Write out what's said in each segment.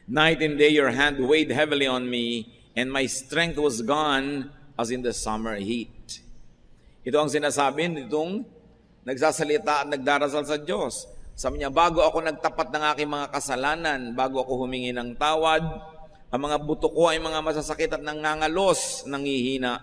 Night and day your hand weighed heavily on me, and my strength was gone as in the summer heat. Ito ang sinasabi nitong nagsasalita at nagdarasal sa Diyos. Sabi niya, bago ako nagtapat ng aking mga kasalanan, bago ako humingi ng tawad, ang mga buto ko ay mga masasakit at nangangalos, nangihina.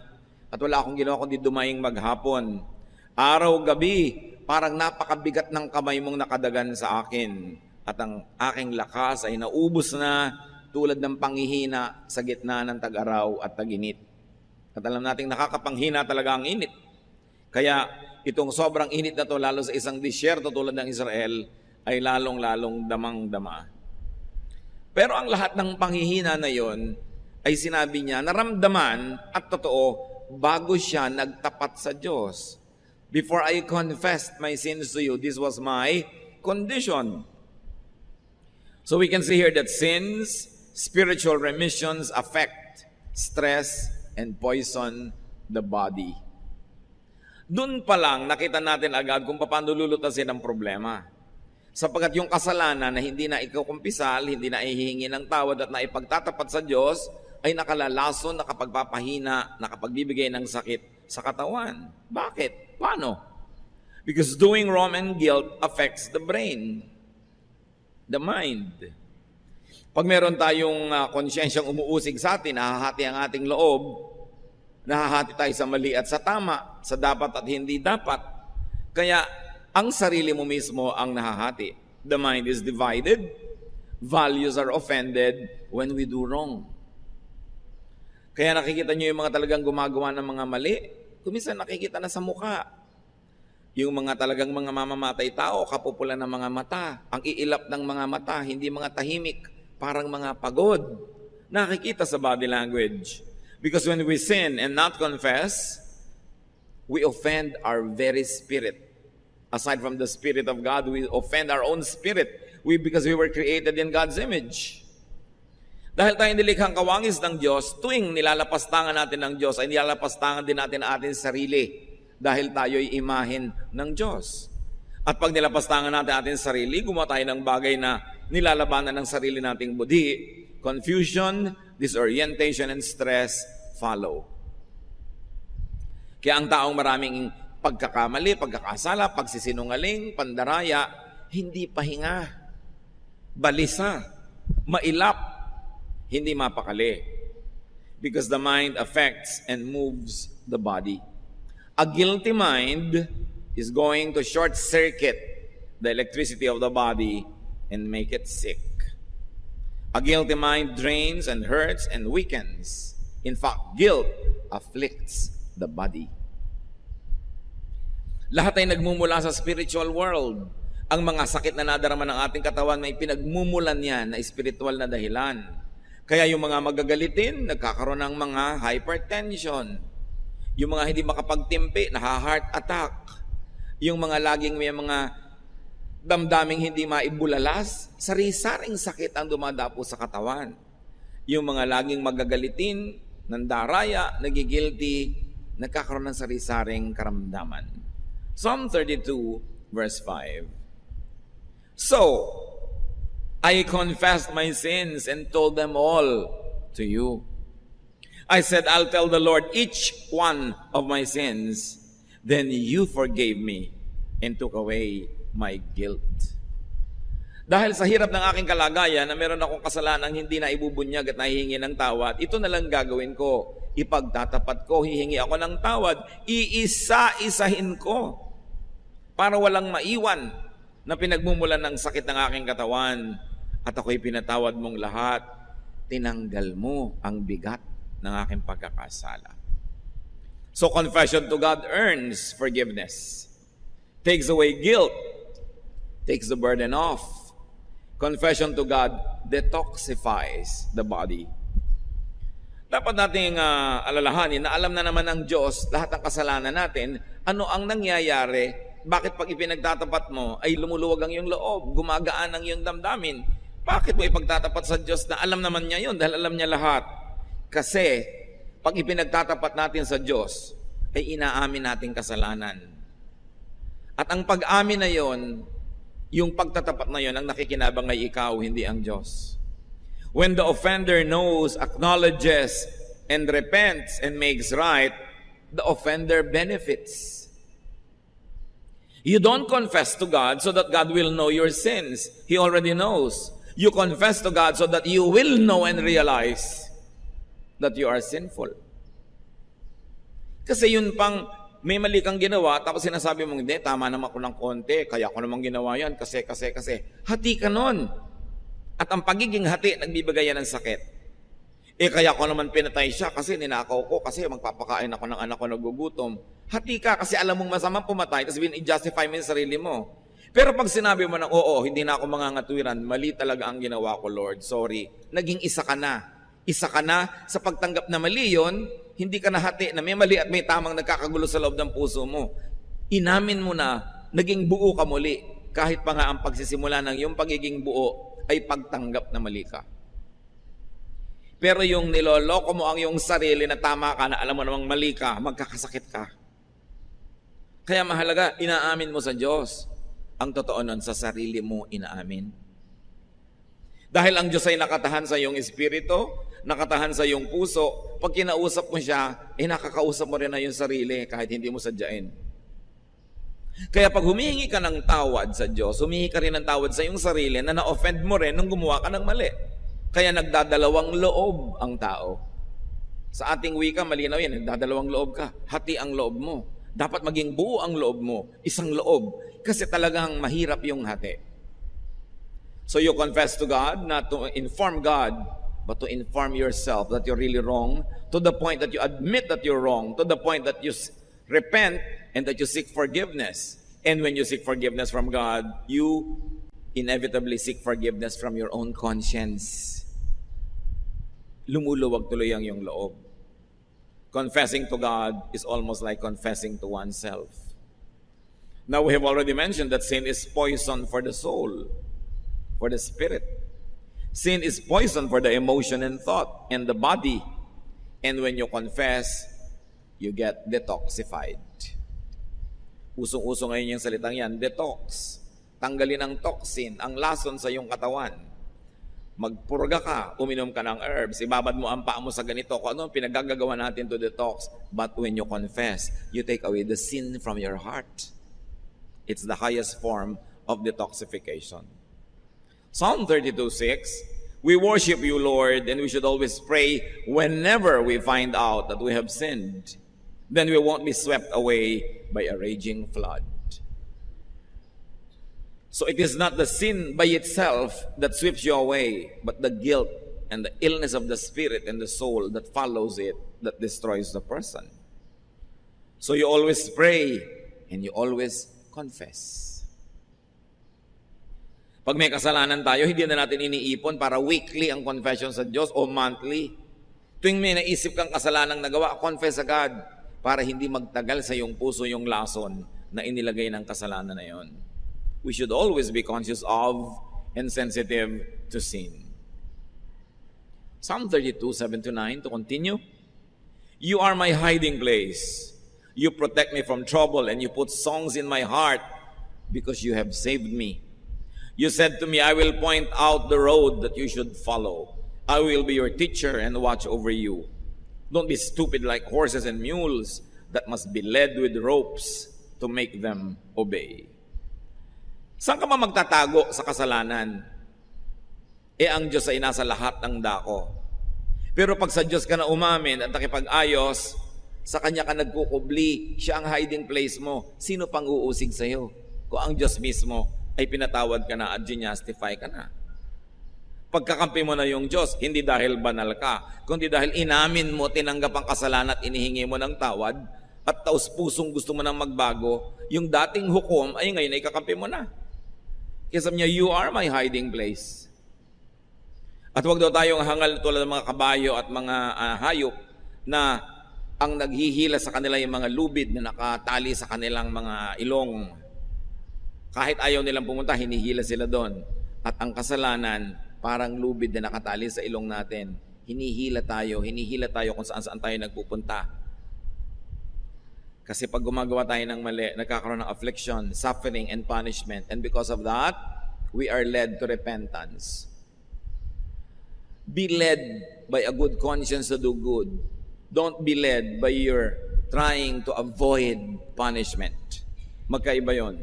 At wala akong ginawa kundi dumaing maghapon. Araw-gabi, parang napakabigat ng kamay mong nakadagan sa akin. At ang aking lakas ay naubos na tulad ng panghihina sa gitna ng tag-araw at tag-init. At alam nating nakakapanghina talaga ang init. Kaya itong sobrang init na to, lalo sa isang disyerto tulad ng Israel, ay lalong-lalong damang-dama. Pero ang lahat ng panghihina na yon ay sinabi niya, naramdaman at totoo, bago siya nagtapat sa Diyos. Before I confessed my sins to you, this was my condition. So we can see here that sins, spiritual remissions affect stress and poison the body. Doon pa lang nakita natin agad kung paano lulutasin ang problema. Sapagkat yung kasalanan na hindi na ikukumpisal, hindi na ihihingi ng tawad at naipagtatapat sa Diyos, ay nakalalason, nakapagpapahina, nakapagbibigay ng sakit sa katawan. Bakit? Paano? Because doing wrong and guilt affects the brain, the mind. Pag meron tayong konsyensyang umuusig sa atin, nahahati ang ating loob, nahahati tayo sa mali at sa tama, sa dapat at hindi dapat. Kaya ang sarili mo mismo ang nahahati. The mind is divided, values are offended when we do wrong. Kaya nakikita nyo yung mga talagang gumagawa ng mga mali, kuminsan nakikita na sa mukha. Yung mga talagang mga mamamatay tao, kapupulan ng mga mata, ang iilap ng mga mata, hindi mga tahimik, parang mga pagod. Nakikita sa body language. Because when we sin and not confess, we offend our very spirit. Aside from the Spirit of God, we offend our own spirit. Because we were created in God's image. Dahil tayo nilikhang kawangis ng Diyos, tuwing nilalapastangan natin ng Diyos, ay nilalapastangan din natin ang ating sarili. Dahil tayo'y imahen ng Diyos. At pag nilapastangan natin ating sarili, gumawa tayo ng bagay na nilalabanan ng sarili nating budi, confusion, disorientation, and stress follow. Kaya ang taong maraming pagkakamali, pagkakasala, pagsisinungaling, pandaraya, hindi pahinga, balisa, mailap, hindi mapakali. Because the mind affects and moves the body. A guilty mind is going to short-circuit the electricity of the body and make it sick. A guilty mind drains and hurts and weakens. In fact, guilt afflicts the body. Lahat ay nagmumula sa spiritual world. Ang mga sakit na nadarama ng ating katawan, may pinagmumulan yan na spiritual na dahilan. Kaya yung mga magagalitin, nagkakaroon ng mga hypertension. Yung mga hindi makapagtimpi, naha-heart attack. Yung mga laging may mga damdaming hindi maibulalas, sari-saring sakit ang dumadapo sa katawan. Yung mga laging magagalitin, nandaraya, nagigilty, nagkakaroon ng sari-saring karamdaman. Psalm 32, verse 5. So, I confessed my sins and told them all to you. I said, I'll tell the Lord each one of my sins. Then you forgave me and took away my guilt. Dahil sa hirap ng aking kalagayan na meron akong kasalanan hindi na ibubunyag at nahihingi ng tawad, ito na lang gagawin ko. Ipagtatapat ko, hihingi ako ng tawad, iisa-isahin ko para walang maiwan na pinagmumulan ng sakit ng aking katawan. At ako'y pinatawad mong lahat. Tinanggal mo ang bigat ng aking pagkakasala. So confession to God earns forgiveness, takes away guilt, takes the burden off. Confession to God detoxifies the body. Dapat nating alalahanin na alam na naman ng Diyos lahat ng kasalanan natin, ano ang nangyayari, bakit pag ipinagtatapat mo ay lumuluwag ang iyong loob, gumagaan ang iyong damdamin. Bakit mo ipagtatapat sa Diyos na alam naman niya yun dahil alam niya lahat? Kasi, pag ipinagtatapat natin sa Diyos, ay inaamin natin kasalanan. At ang pag-amin na yon, yung pagtatapat na yon, ang nakikinabang ay ikaw, hindi ang Diyos. When the offender knows, acknowledges, and repents and makes right, the offender benefits. You don't confess to God so that God will know your sins. He already knows. You confess to God so that you will know and realize that you are sinful. Kasi yun pang may mali kang ginawa, tapos sinasabi mong, hindi, tama naman ako ng konti, kaya ako namang ginawa yan, kasi. Hati ka nun. At ang pagiging hati, nagbibigay yan ng sakit. Kaya ko naman pinatay siya, kasi ninakaw ko, kasi magpapakain ako ng anak ko nagugutom. Hati ka, kasi alam mong masamang pumatay, tapos i-justify mo yung sarili mo. Pero pag sinabi mo ng, oo, hindi na ako mangangatwiran, mali talaga ang ginawa ko, Lord, sorry. Naging isa ka na. Isa ka na sa pagtanggap na mali yon, hindi ka nahati na may mali at may tamang nagkakagulo sa loob ng puso mo. Inamin mo na, naging buo ka muli. Kahit pa nga ang pagsisimula ng iyong pagiging buo ay pagtanggap na mali ka. Pero yung niloloko mo ang iyong sarili na tama ka, na alam mo namang mali ka, magkakasakit ka. Kaya mahalaga, inaamin mo sa Diyos. Ang totoo nun, sa sarili mo inaamin. Dahil ang Diyos ay nakatahan sa iyong espiritu, nakatahan sa iyong puso, pag kinausap mo siya, nakakausap mo rin na yung sarili kahit hindi mo sadyain. Kaya pag humihingi ka ng tawad sa Diyos, humihingi ka rin ng tawad sa iyong sarili na na-offend mo rin nung gumawa ka ng mali. Kaya nagdadalawang loob ang tao. Sa ating wika, malinaw yan, nagdadalawang loob ka. Hati ang loob mo. Dapat maging buo ang loob mo, isang loob. Kasi talagang mahirap yung hati. So you confess to God, not to inform God, but to inform yourself that you're really wrong, to the point that you admit that you're wrong, to the point that you repent and that you seek forgiveness. And when you seek forgiveness from God, you inevitably seek forgiveness from your own conscience. Lumuluwag tuloy ang iyong loob. Confessing to God is almost like confessing to oneself. Now, we have already mentioned that sin is poison for the soul, for the spirit. Sin is poison for the emotion and thought and the body. And when you confess, you get detoxified. Usong-uso ngayon yung salitang yan, detox. Tanggalin ang toxin, ang lason sa iyong katawan. Magpurga ka, uminom ka ng herbs, ibabad mo ang paa mo sa ganito, kung ano pinagagagawa natin to detox. But when you confess, you take away the sin from your heart. It's the highest form of detoxification. Psalm 32:6, we worship you, Lord, and we should always pray whenever we find out that we have sinned. Then we won't be swept away by a raging flood. So it is not the sin by itself that sweeps you away, but the guilt and the illness of the spirit and the soul that follows it that destroys the person. So you always pray and you always confess. Pag may kasalanan tayo, hindi na natin iniipon para weekly ang confession sa Diyos o monthly. Tuwing may naisip kang kasalanang nagawa, confess agad para hindi magtagal sa iyong puso yung lason na inilagay ng kasalanan na yon. We should always be conscious of and sensitive to sin. Psalm 32:7-9, to continue. You are my hiding place. You protect me from trouble and you put songs in my heart because you have saved me. You said to me, I will point out the road that you should follow. I will be your teacher and watch over you. Don't be stupid like horses and mules that must be led with ropes to make them obey. Saan ka magtatago sa kasalanan? Ang Diyos ay nasa lahat ng dako. Pero pag sa Diyos ka na umamin at nakipag-ayos, sa Kanya ka nagkukubli, siya ang hiding place mo, sino pang uusig sa'yo? Kung ang Diyos mismo ay pinatawad ka na at justify ka na. Pagkakampi mo na yung Diyos, hindi dahil banal ka, kundi dahil inamin mo, tinanggap ang kasalanan at inihingi mo ng tawad, at taus-pusong gusto mo nang magbago, yung dating hukom ay ngayon ay kakampi mo na. Kaya sabi niya, you are my hiding place. At huwag daw tayong hangal tulad ng mga kabayo at mga hayop na ang naghihila sa kanila yung mga lubid na nakatali sa kanilang mga ilong. Kahit ayaw nilang pumunta, hinihila sila doon. At ang kasalanan, parang lubid na nakatali sa ilong natin. Hinihila tayo kung saan-saan tayo nagpupunta. Kasi pag gumagawa tayo ng mali, nagkakaroon ng affliction, suffering, and punishment. And because of that, we are led to repentance. Be led by a good conscience to do good. Don't be led by your trying to avoid punishment. Magkaiba yon.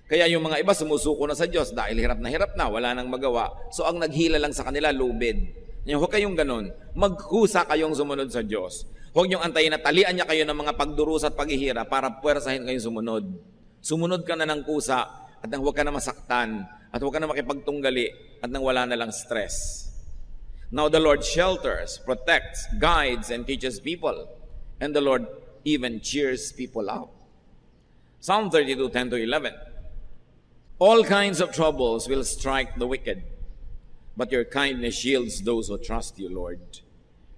Kaya yung mga iba sumusuko na sa Diyos dahil hirap na, wala nang magawa. So ang naghila lang sa kanila, lubid. Huwag kayong ganun. Magkusa kayong sumunod sa Diyos. Huwag niyong antayin na talian niya kayo ng mga pagdurusa at paghihira para puwersahin kayong sumunod. Sumunod ka na ng kusa at nang huwag ka na masaktan at huwag ka na makipagtunggali at nang wala na lang stress. Now the Lord shelters, protects, guides, and teaches people. And the Lord even cheers people up. Psalm 32, 10-11. All kinds of troubles will strike the wicked, but your kindness shields those who trust you, Lord.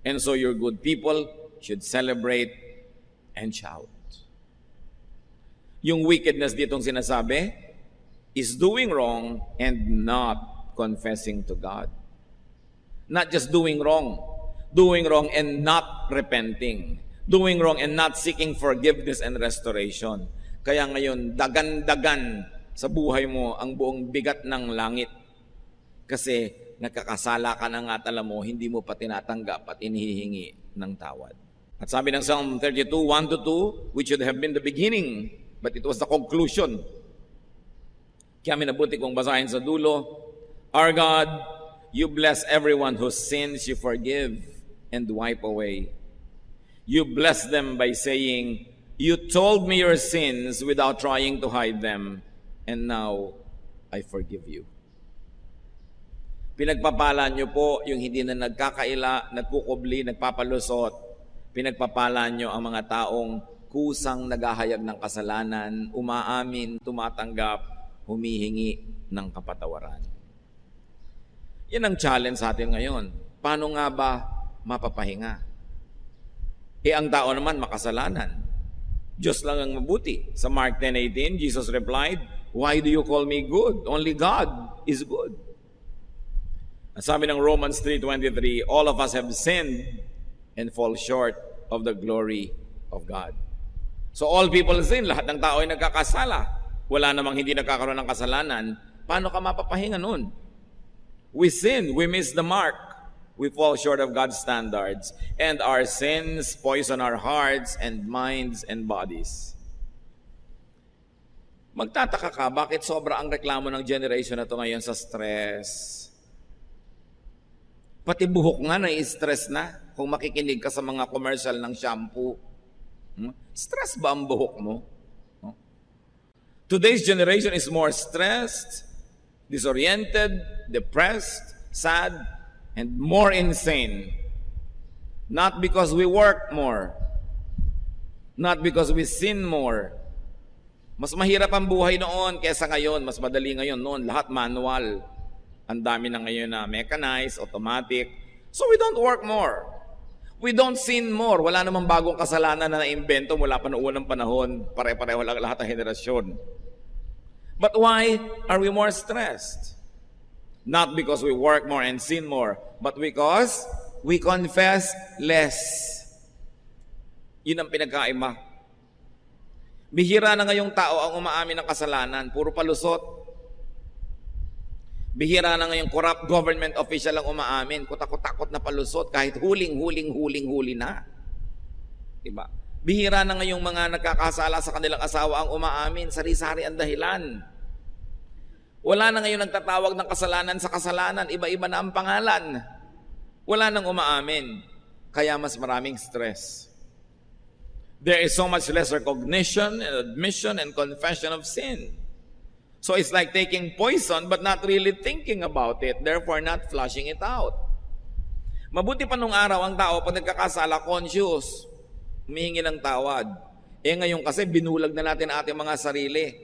And so your good people should celebrate and shout. Yung wickedness ditong sinasabi is doing wrong and not confessing to God. Not just doing wrong and not repenting. Doing wrong and not seeking forgiveness and restoration. Kaya ngayon, dagan-dagan sa buhay mo ang buong bigat ng langit. Kasi nagkakasala ka na nga, alam mo, hindi mo pa tinatanggap at inihihingi ng tawad. At sabi ng Psalm 32, 1-2, which should have been the beginning, but it was the conclusion. Kaya minabuti kong basahin sa dulo, Our God, you bless everyone whose sins you forgive and wipe away. You bless them by saying, You told me your sins without trying to hide them, and now I forgive you. Pinagpapala nyo po yung hindi na nagkakaila, nagkukubli, nagpapalusot. Pinagpapala nyo ang mga taong kusang naghahayag ng kasalanan, umaamin, tumatanggap, humihingi ng kapatawaran. Yan ang challenge sa atin ngayon. Paano nga ba mapapahinga? Ang tao naman makasalanan. Diyos lang ang mabuti. Sa Mark 10:18, Jesus replied, Why do you call me good? Only God is good. At sabi ng Romans 3:23, all of us have sinned and fall short of the glory of God. So all people sin, lahat ng tao ay nagkakasala. Wala namang hindi nagkakaroon ng kasalanan. Paano ka mapapahinga nun? We sin, we miss the mark. We fall short of God's standards. And our sins poison our hearts and minds and bodies. Magtataka ka, bakit sobra ang reklamo ng generation na to ngayon sa stress? Pati buhok nga na-stress na kung makikinig ka sa mga commercial ng shampoo. Stress ba ang buhok mo? Today's generation is more stressed, disoriented, depressed, sad, and more insane. Not because we work more, not because we sin more. Mas mahirap ang buhay noon kaysa ngayon. Mas madali ngayon. Noon, lahat manual. Ang dami na ngayon na mechanized, automatic. So we don't work more. We don't sin more. Wala namang bagong kasalanan na naimbento mula pa noong unang panahon. Pare-pareho lang lahat ng henerasyon. But why are we more stressed? Not because we work more and sin more, but because we confess less. Yun ang pinagkaiba. Bihira na ngayong tao ang umaamin ng kasalanan, puro palusot. Bihira na ngayong corrupt government official ang umaamin, kutakot-takot na palusot, kahit huling na. Diba? Bihira na ngayong mga nagkakasala sa kanilang asawa ang umaamin, sari-sari ang dahilan. Wala na ngayon nagtatawag ng kasalanan sa kasalanan, iba-iba na ang pangalan. Wala nang umaamin, kaya mas maraming stress. There is so much less recognition and admission and confession of sin. So it's like taking poison but not really thinking about it, therefore not flushing it out. Mabuti pa nung araw ang tao pag nagkakasala, conscious, humihingi ng tawad. Ngayon kasi binulag na natin ating mga sarili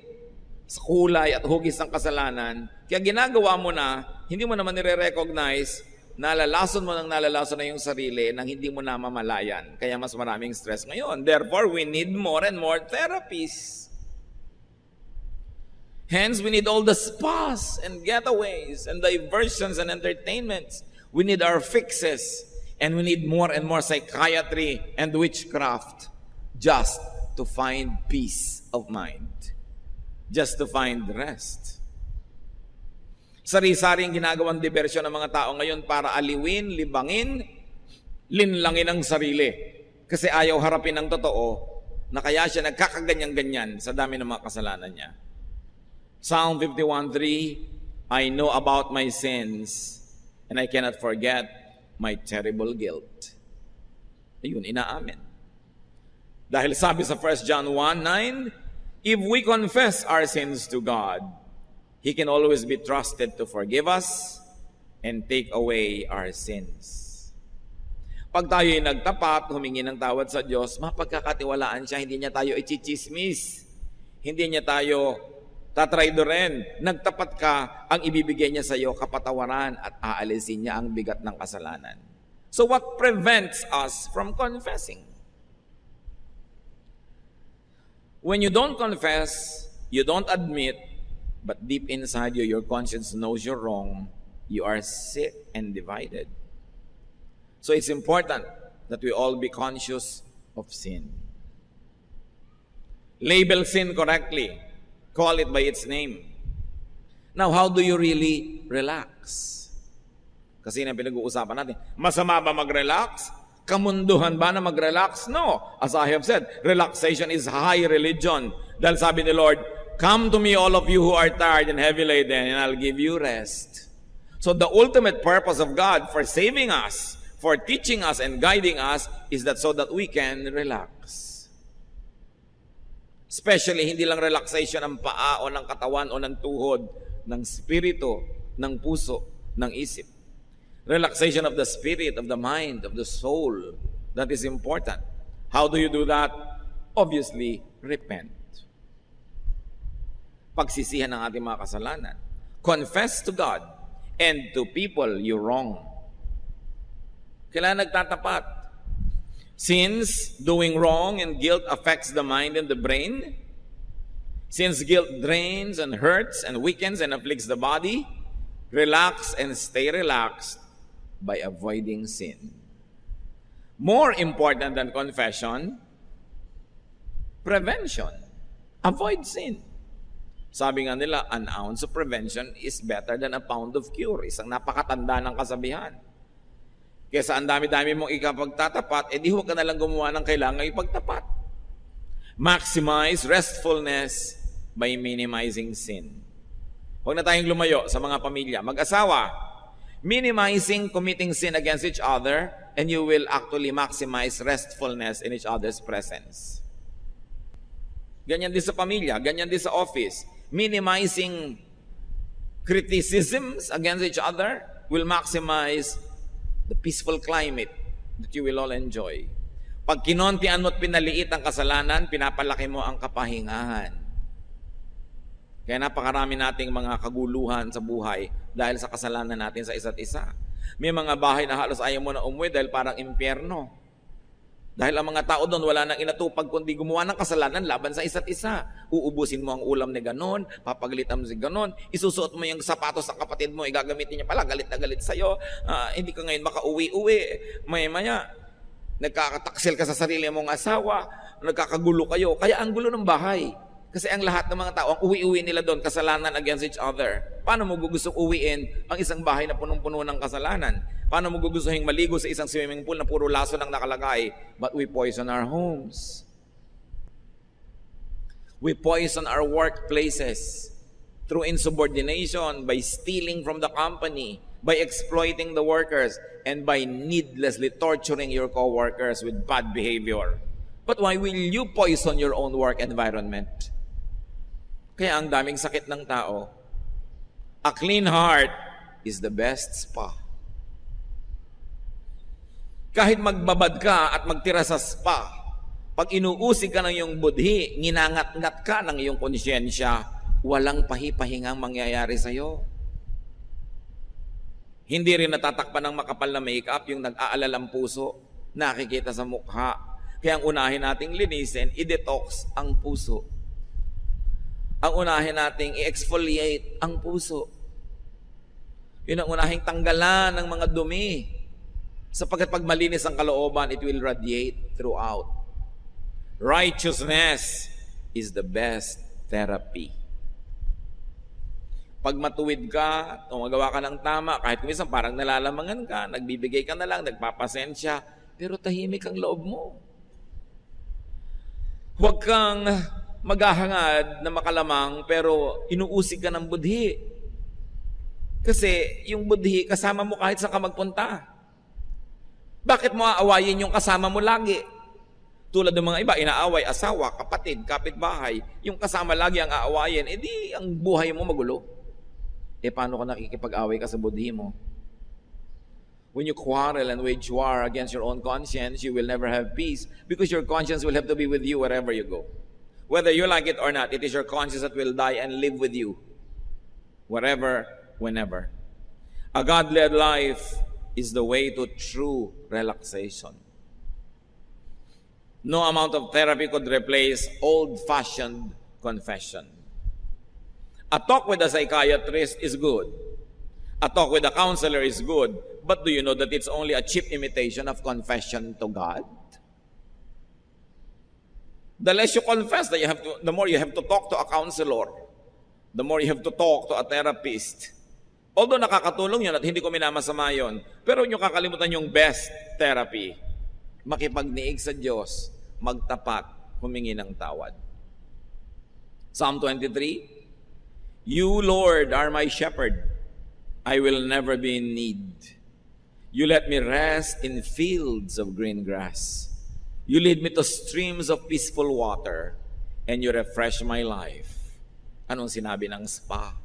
sa kulay at hugis ng kasalanan. Kaya ginagawa mo na, hindi mo naman nire-recognize, nalalason mo na yung sarili nang hindi mo na mamalayan. Kaya mas maraming stress ngayon. Therefore, we need more and more therapies. Hence, we need all the spas and getaways and diversions and entertainments. We need our fixes. And we need more and more psychiatry and witchcraft just to find peace of mind. Just to find rest. Sari-saring ginagawang diversyon ng mga tao ngayon para aliwin, libangin, linlangin ang sarili. Kasi ayaw harapin ang totoo na kaya siya nagkakaganyan-ganyan sa dami ng mga kasalanan niya. Psalm 51:3, I know about my sins and I cannot forget my terrible guilt. Ayun, inaamin. Dahil sabi sa 1 John 1:9, if we confess our sins to God, He can always be trusted to forgive us and take away our sins. Pag tayo'y nagtapat, humingi ng tawad sa Diyos, mapagkakatiwalaan siya, hindi niya tayo itsichismis. Hindi niya tayo tatraydoren. Nagtapat ka, ang ibibigay niya sa iyo, kapatawaran at aalisin niya ang bigat ng kasalanan. So what prevents us from confessing? When you don't confess, you don't admit, but deep inside you, your conscience knows you're wrong, you are sick and divided. So it's important that we all be conscious of sin. Label sin correctly. Call it by its name. Now, how do you really relax? Kasi na pinag-uusapan natin, masama ba mag-relax? Kamunduhan ba na mag-relax? No. As I have said, relaxation is high religion. Dahil sabi ni Lord, come to me all of you who are tired and heavy laden, and I'll give you rest. So the ultimate purpose of God for saving us, for teaching us and guiding us, is that so that we can relax. Especially, hindi lang relaxation ng paa o ng katawan o ng tuhod, ng spirito, ng puso, ng isip. Relaxation of the spirit, of the mind, of the soul. That is important. How do you do that? Obviously, repent. Pagsisihan ng ating mga kasalanan. Confess to God and to people you wrong. Kailangan nagtatapat. Since doing wrong and guilt affects the mind and the brain, since guilt drains and hurts and weakens and afflicts the body, relax and stay relaxed by avoiding sin. More important than confession, prevention. Avoid sin. Sabi nga nila, an ounce of prevention is better than a pound of cure. Isang napakatanda ng kasabihan. Kesa ang dami-dami mong ikapagtatapat, di huwag ka nalang gumawa ng kailangan ipagtapat. Maximize restfulness by minimizing sin. Huwag na tayong lumayo sa mga pamilya. Mag-asawa, minimizing committing sin against each other, and you will actually maximize restfulness in each other's presence. Ganyan din sa pamilya, ganyan din sa office. Minimizing criticisms against each other will maximize the peaceful climate that you will all enjoy. Pag kinontian mo at pinaliit ang kasalanan, pinapalaki mo ang kapahingahan. Kaya napakarami nating mga kaguluhan sa buhay dahil sa kasalanan natin sa isa't isa. May mga bahay na halos ayaw mo na umuwi dahil parang impyerno. Dahil ang mga tao doon wala nang inatupag kundi gumawa ng kasalanan laban sa isa't isa. Uubusin mo ang ulam ni ganon, papagalitan mo si ganon, isusuot mo yung sapatos ng kapatid mo, igagamitin niya pala, galit na galit sa'yo, hindi ka ngayon makauwi-uwi, maya-maya, nagkakataksil ka sa sarili mong asawa, nagkakagulo kayo, kaya ang gulo ng bahay. Kasi ang lahat ng mga tao, ang uwi-uwi nila doon, kasalanan against each other. Paano mo gustong uwiin ang isang bahay na punong-puno ng kasalanan? Paano mo gugustuhin maligo sa isang swimming pool na puro laso lang nakalagay? But we poison our homes. We poison our workplaces through insubordination, by stealing from the company, by exploiting the workers, and by needlessly torturing your co-workers with bad behavior. But why will you poison your own work environment? Kaya ang daming sakit ng tao. A clean heart is the best spa. Kahit magbabad ka at magtira sa spa, pag inuusig ka ng iyong budhi, nginangat-ngat ka ng iyong konsyensya, walang pahipahingang mangyayari sa iyo. Hindi rin natatakpan ng makapal na makeup yung nag-aalalang puso, nakikita sa mukha. Kaya ang unahin nating linisin, i-detox ang puso. Ang unahin nating i-exfoliate ang puso. Yun ang unahing tanggalan ng mga dumi. Sapagkat pag malinis ang kalooban, it will radiate throughout. Righteousness is the best therapy. Pag matuwid ka, tumagawa ka ng tama, kahit minsan parang nalalamangan ka, nagbibigay ka na lang, nagpapasensya, pero tahimik ang loob mo. Huwag kang maghahangad na makalamang, pero inuusig ka ng budhi. Kasi yung budhi, kasama mo kahit saan ka magpunta. Bakit mo aawayin yung kasama mo lagi? Tulad ng mga iba, inaaway, asawa, kapatid, kapitbahay, yung kasama lagi ang aawayin, edi ang buhay mo magulo. Paano ka nakikipag-away ka sa budhi mo? When you quarrel and wage war against your own conscience, you will never have peace because your conscience will have to be with you wherever you go. Whether you like it or not, it is your conscience that will die and live with you wherever, whenever. A God-led life is the way to true relaxation. No amount of therapy could replace old-fashioned confession. A talk with a psychiatrist is good. A talk with a counselor is good. But do you know that it's only a cheap imitation of confession to God? The less you confess, the more you have to talk to a counselor. The more you have to talk to a therapist. Although nakakatulong yun at hindi ko minamasama yun, pero nyo kakalimutan yung best therapy. Makipagniig sa Diyos, magtapat, humingi ng tawad. Psalm 23, You, Lord, are my shepherd. I will never be in need. You let me rest in fields of green grass. You lead me to streams of peaceful water, and you refresh my life. Anong sinabi ng spa?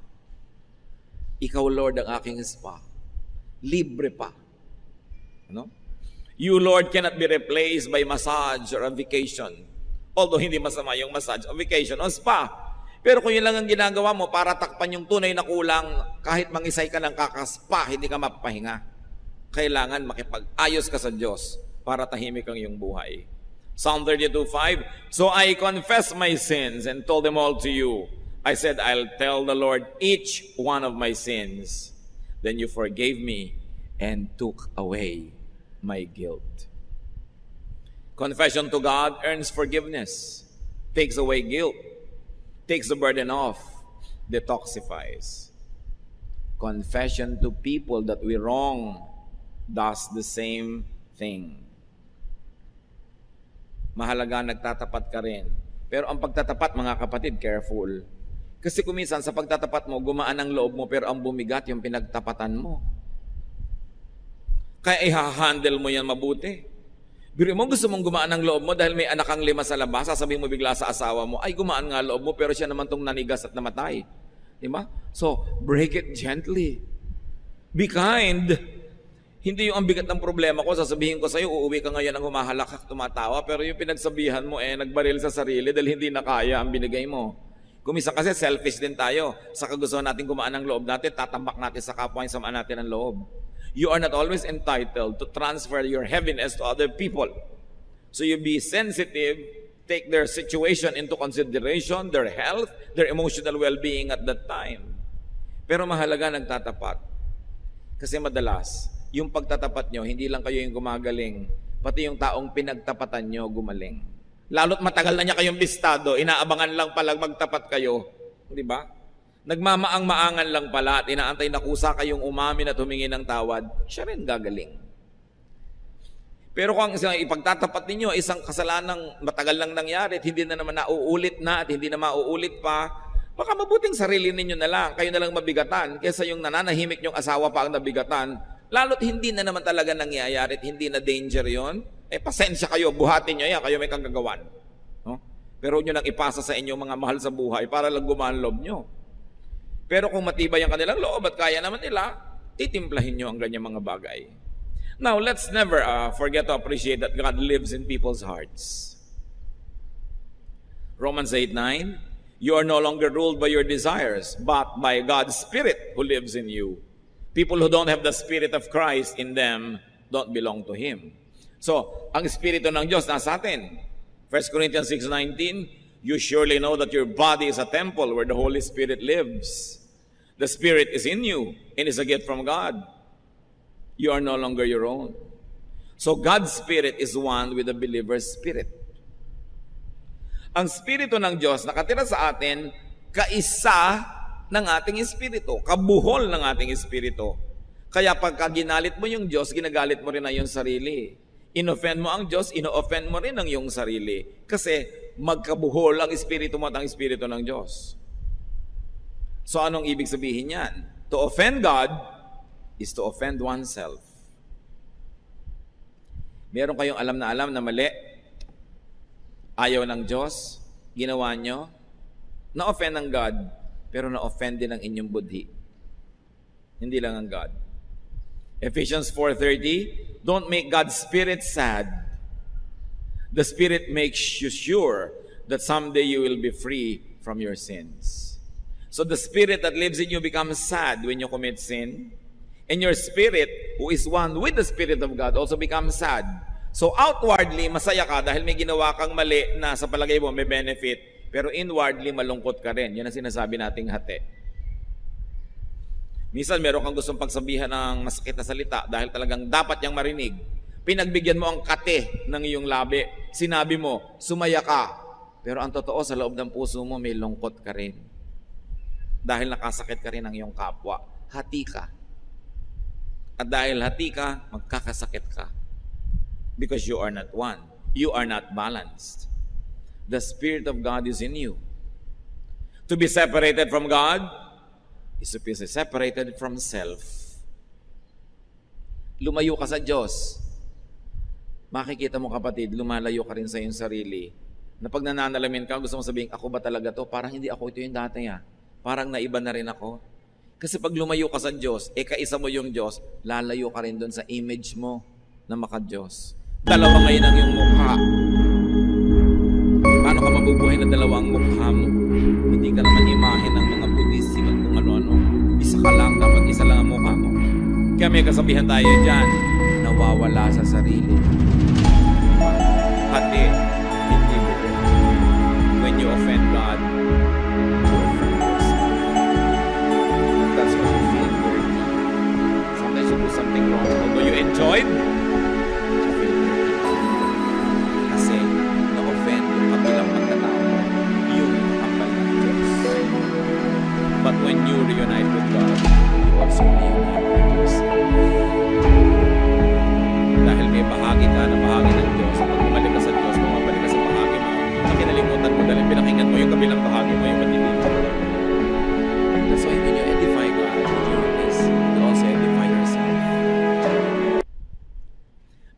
Ikaw, Lord, ang aking spa. Libre pa. Ano? You, Lord, cannot be replaced by massage or a vacation. Although hindi masama yung massage, a vacation, o spa. Pero kung yun lang ang ginagawa mo para takpan yung tunay na kulang, kahit mangisay ka ng kakaspa, hindi ka mapapahinga. Kailangan makipag-ayos ka sa Diyos para tahimik ang iyong buhay. Psalm 32:5, So I confess my sins and told them all to you. I said, I'll tell the Lord each one of my sins. Then you forgave me and took away my guilt. Confession to God earns forgiveness, takes away guilt, takes the burden off, detoxifies. Confession to people that we wrong does the same thing. Mahalaga nagtatapat ka rin. Pero ang pagtatapat, mga kapatid, careful. Kasi kuminsan sa pagtatapat mo, gumaan ang loob mo, pero ang bumigat yung pinagtapatan mo. Kaya i-handle mo yan mabuti. Pero mo gusto mong gumaan ang loob mo dahil may anak kang 5 sa labas, sasabihin mo bigla sa asawa mo, ay gumaan nga loob mo, pero siya naman tong nanigas at namatay. Diba? So, break it gently. Be kind. Hindi yung ang bigat ng problema ko, sasabihin ko sa'yo, uuwi ka ngayon ang humahalakak, tumatawa, pero yung pinagsabihan mo, nagbaril sa sarili dahil hindi na kaya ang binigay mo. Kumisa kasi selfish din tayo. Sa kagustuhan natin gumaan ang loob natin, tatambak natin sa kapwa yung samaan natin ang loob. You are not always entitled to transfer your heaviness to other people. So you be sensitive, take their situation into consideration, their health, their emotional well-being at that time. Pero mahalaga nagtatapat. Kasi madalas, yung pagtatapat nyo, hindi lang kayo yung gumagaling, pati yung taong pinagtapatan nyo gumaling. Lalo't matagal na niya kayong bistado, inaabangan lang palang magtapat kayo. Di ba? Nagmamaang-maangan lang pala at inaantay na kusa kayong umamin at humingi ng tawad, siya rin gagaling. Pero kung isang ipagtatapat ninyo, isang kasalanang matagal lang nangyari at hindi na naman nauulit na at hindi na mauulit pa, baka mabuting sarili ninyo na lang, kayo na lang mabigatan, kaysa yung nananahimik nyong asawa pa ang nabigatan, lalo't hindi na naman talaga nangyayari at hindi na danger yon. Pasensya kayo, buhatin nyo yan, kayo may kagagawan. No? Pero nyo lang ipasa sa inyong mga mahal sa buhay para lang gumaan loob nyo. Pero kung matibay ang kanilang loob at kaya naman nila, titimplahin nyo ang ganyang mga bagay. Now, let's never forget to appreciate that God lives in people's hearts. Romans 8:9, You are no longer ruled by your desires, but by God's Spirit who lives in you. People who don't have the Spirit of Christ in them don't belong to Him. So, ang Espiritu ng Diyos nasa atin. 1 Corinthians 6:19, You surely know that your body is a temple where the Holy Spirit lives. The Spirit is in you and is a gift from God. You are no longer your own. So God's Spirit is one with the believer's spirit. Ang Espiritu ng Diyos nakatira sa atin, kaisa ng ating espiritu, kabuhol ng ating espiritu. Kaya pagka ginalit mo yung Diyos, ginagalit mo rin ang iyong sarili. Inoffend mo ang Diyos, ino-offend mo rin ang iyong sarili. Kasi magkabuhol ang espiritu mo at ang espiritu ng Diyos. So anong ibig sabihin yan? To offend God is to offend oneself. Meron kayong alam na mali, ayaw ng Diyos, ginawa nyo, na-offend ng God, pero na-offend din ang inyong budhi. Hindi lang ang God. Ephesians 4:30, don't make God's Spirit sad. The Spirit makes you sure that someday you will be free from your sins. So the Spirit that lives in you becomes sad when you commit sin. And your spirit, who is one with the Spirit of God, also becomes sad. So outwardly, masaya ka dahil may ginawa kang mali na sa palagay mo may benefit. Pero inwardly, malungkot ka rin. Yan ang sinasabi nating hati. Minsan, meron kang gustong pagsabihan ng masakit na salita dahil talagang dapat niyang marinig. Pinagbigyan mo ang kate ng iyong labi. Sinabi mo, sumaya ka. Pero ang totoo, sa loob ng puso mo, may lungkot ka rin. Dahil nakasakit ka rin ng iyong kapwa. Hati ka. At dahil hati ka, magkakasakit ka. Because you are not one. You are not balanced. The Spirit of God is in you. To be separated from God is to be separated from self. Lumayo ka sa Diyos. Makikita mo kapatid, lumalayo ka rin sa iyong sarili. Na pag nananalamin ka, gusto mo sabihin, ako ba talaga to? Parang hindi ako ito yung dati ha. Parang naiba na rin ako. Kasi pag lumayo ka sa Diyos, kaisa mo yung Diyos, lalayo ka rin doon sa image mo na maka-Diyos. Dalawa ngayon ang iyong mukha. Paano ka mabubuhay na dalawang mukha mo? Hindi ka naman imahe ng mga Buddhism at kung ano-ano. Isa ka lang, dapat isa lang ang mukha mo. Kaya may kasabihan tayo dyan, nawawala sa sarili. Hati, hindi mo. When you offend God, you offend yourself. That's when you feel dirty. Sometimes you do something wrong, although you enjoyed, you feel dirty. Kasi na-offend yung kabilang pagkatao, yung kapal ng Diyos. But when you reunite with God, you also reunite with yourself. Dahil may bahagi ka na bahagi ng Diyos. Pag bumalik ka sa Diyos, bumabalik ka sa bahagi mo, na kinalimutan mo dahil pinakinggan mo yung kabilang bahagi mo, yung madilim. That's why when you edify God, you also edify yourself.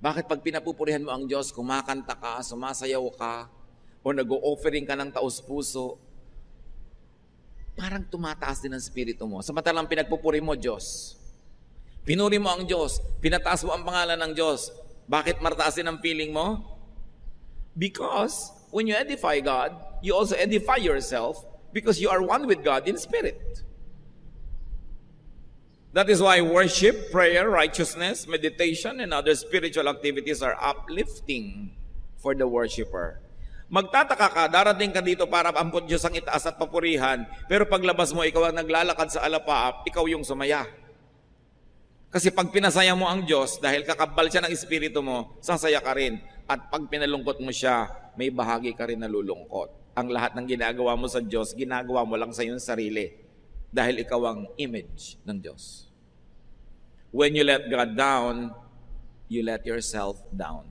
Bakit pag pinapupurihan mo ang Diyos, kumakanta ka, sumasayaw ka, o nag-o-offering ka ng taos-puso, parang tumataas din ang spirito mo. Samantalang pinagpupuri mo, Diyos. Pinuri mo ang Diyos. Pinataas mo ang pangalan ng Diyos. Bakit martaas din ang feeling mo? Because when you edify God, you also edify yourself because you are one with God in spirit. That is why worship, prayer, righteousness, meditation, and other spiritual activities are uplifting for the worshiper. Magtataka ka, darating ka dito para ampun Diyos ang itaas at papurihan, pero paglabas mo, ikaw ang naglalakad sa alapaap, ikaw yung sumaya. Kasi pag pinasaya mo ang Diyos, dahil kakabal siya ng espiritu mo, sasaya ka rin. At pag pinalungkot mo siya, may bahagi ka rin nalulungkot. Ang lahat ng ginagawa mo sa Diyos, ginagawa mo lang sa iyong sarili. Dahil ikaw ang image ng Diyos. When you let God down, you let yourself down.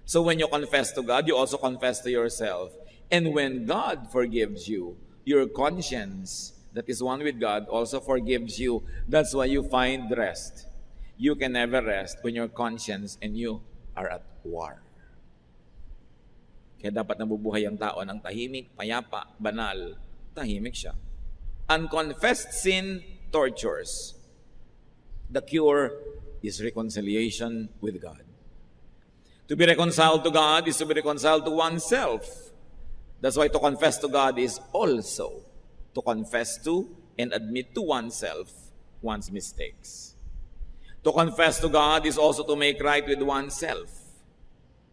So when you confess to God, you also confess to yourself. And when God forgives you, your conscience that is one with God also forgives you. That's why you find rest. You can never rest when your conscience and you are at war. Kaya dapat nabubuhay ang tao ng tahimik, payapa, banal. Tahimik siya. Unconfessed sin tortures. The cure is reconciliation with God. To be reconciled to God is to be reconciled to oneself. That's why to confess to God is also to confess to and admit to oneself one's mistakes. To confess to God is also to make right with oneself.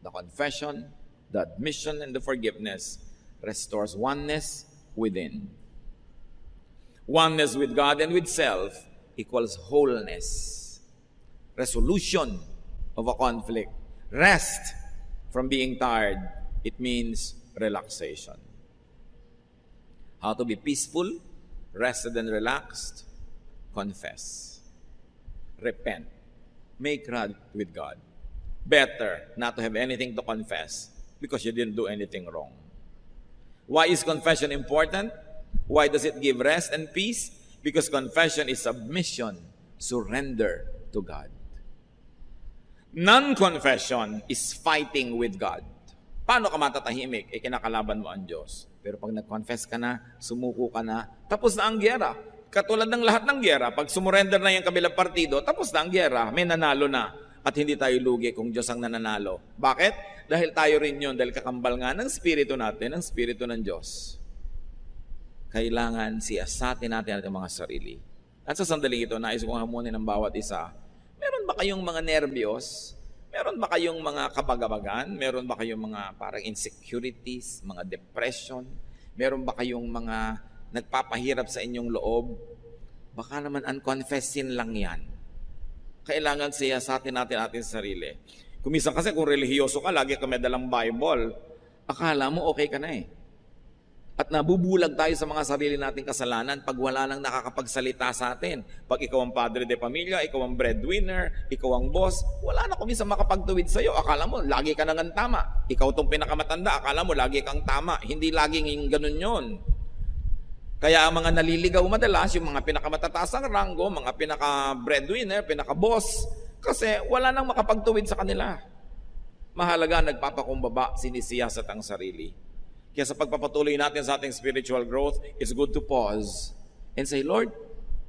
The confession, the admission, and the forgiveness restores oneness within. Oneness with God and with self equals wholeness. Resolution of a conflict. Rest from being tired. It means relaxation. How to be peaceful rested and relaxed, confess. Repent. Make right with God. Better not to have anything to confess because you didn't do anything wrong. Why is confession important? Why does it give rest and peace? Because confession is submission, surrender to God. Non-confession is fighting with God. Paano ka matatahimik? Kinakalaban mo ang Diyos. Pero pag nag-confess ka na, sumuko ka na, tapos na ang gyera. Katulad ng lahat ng gyera, pag sumurrender na yung kabilang partido, tapos na ang gyera, may nanalo na. At hindi tayo lugi kung Diyos ang nananalo. Bakit? Dahil tayo rin yun, dahil kakambal nga ng Espiritu natin, ng Espiritu ng Diyos. Kailangan siyasatin natin ang mga sarili. At sa sandaling ito, nais kong hamunin ng bawat isa. Meron ba kayong mga nervyos? Meron ba kayong mga kabagabagan? Meron ba kayong mga parang insecurities, mga depression? Meron ba kayong mga nagpapahirap sa inyong loob? Baka naman unconfessed lang yan. Kailangan siyasatin natin ating sarili. Kuminsan kasi kung relihiyoso ka, lagi ka may dalang Bible, akala mo okay ka na eh. At nabubulag tayo sa mga sarili nating kasalanan pag wala nang nakakapagsalita sa atin. Pag ikaw ang padre de pamilya, ikaw ang breadwinner, ikaw ang boss, wala na kuminsan makapagtuwid sa'yo. Akala mo, lagi ka nang tama. Ikaw tong pinakamatanda, akala mo, lagi kang tama. Hindi laging ganun yon. Kaya ang mga naliligaw madalas, yung mga pinakamatataas ang ranggo, mga pinaka-breadwinner, pinaka-boss, kasi wala nang makapagtuwid sa kanila. Mahalaga, nagpapakumbaba, sinisiyasat ang sarili. Kaya sa pagpapatuloy natin sa ating spiritual growth, it's good to pause and say, Lord,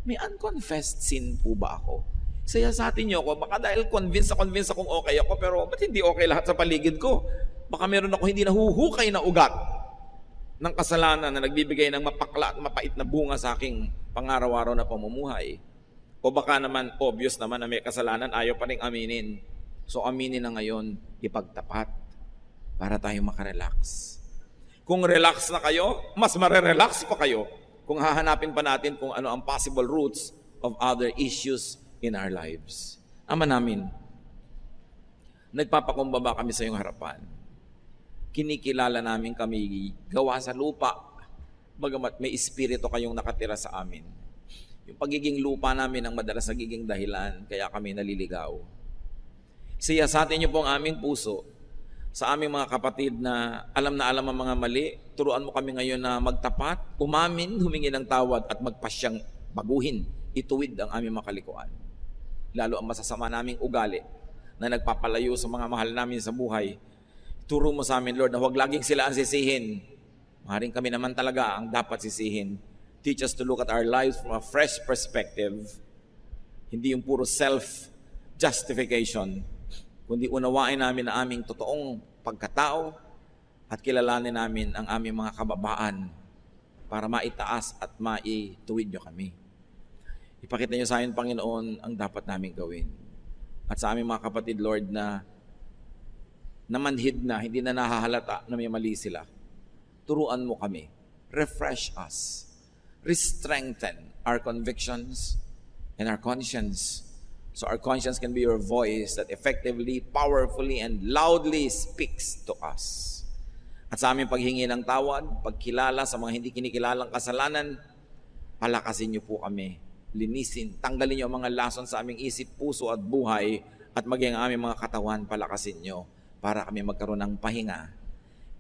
may unconfessed sin po ba ako? Siyasatin niyo ako, baka dahil convinced akong okay ako, pero ba't hindi okay lahat sa paligid ko? Baka meron ako hindi nahuhukay na ugat ng kasalanan na nagbibigay ng mapakla at mapait na bunga sa aking pangaraw-araw na pamumuhay. O baka naman, obvious naman na may kasalanan, ayaw pa rin aminin. So aminin na ngayon, ipagtapat para tayo makarelax. Kung relax na kayo, mas marerelax pa kayo kung hahanapin pa natin kung ano ang possible roots of other issues in our lives. Ama namin, nagpapakumbaba kami sa iyong harapan. Kinikilala namin kami gawa sa lupa, bagamat may espiritu kayong nakatira sa amin. Yung pagiging lupa namin ang madalas nagiging dahilan, kaya kami naliligaw. Siyasatin niyo po ang aming puso sa aming mga kapatid na alam ang mga mali. Turuan mo kami ngayon na magtapat, umamin, humingi ng tawad at magpasyang baguhin, ituwid ang aming makalikuan. Lalo ang masasama naming ugali na nagpapalayo sa mga mahal namin sa buhay. Turo mo sa amin, Lord, na huwag laging sila ang sisihin. Maaaring kami naman talaga ang dapat sisihin. Teach us to look at our lives from a fresh perspective. Hindi yung puro self-justification, kundi unawain namin ang aming totoong pagkatao at kilalanin namin ang aming mga kababaan para maitaas at maituwid nyo kami. Ipakita nyo sa amin, Panginoon, ang dapat namin gawin. At sa aming mga kapatid, Lord, na namanhid na, hindi na nahahalata na may mali sila. Turuan mo kami. Refresh us. Re-strengthen our convictions and our conscience. So our conscience can be your voice that effectively, powerfully, and loudly speaks to us. At sa aming paghingi ng tawad, pagkilala sa mga hindi kinikilalang kasalanan, palakasin niyo po kami, linisin, tanggalin niyo ang mga lason sa aming isip, puso at buhay, at maging ang aming mga katawan, palakasin niyo para kami magkaroon ng pahinga.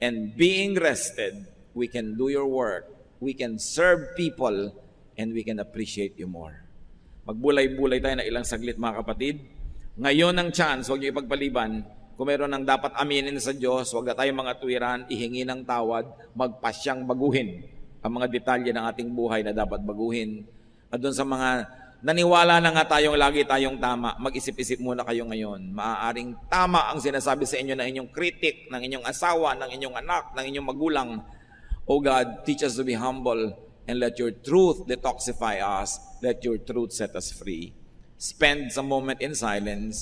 And being rested, we can do your work, we can serve people, and we can appreciate you more. Magbulay-bulay tayo na ilang saglit, mga kapatid. Ngayon ang chance, huwag niyo ipagpaliban. Kung meron ng dapat aminin sa Diyos, huwag na tayong mga tuwiran, ihingi ng tawad, magpasyang baguhin ang mga detalye ng ating buhay na dapat baguhin. At doon sa mga naniwala na nga lagi tayong tama, mag-isip-isip muna kayo ngayon. Maaaring tama ang sinasabi sa inyo ng inyong kritik, ng inyong asawa, ng inyong anak, ng inyong magulang. Oh God, teach us to be humble and let your truth detoxify us. Let your truth set us free. Spend some moment in silence.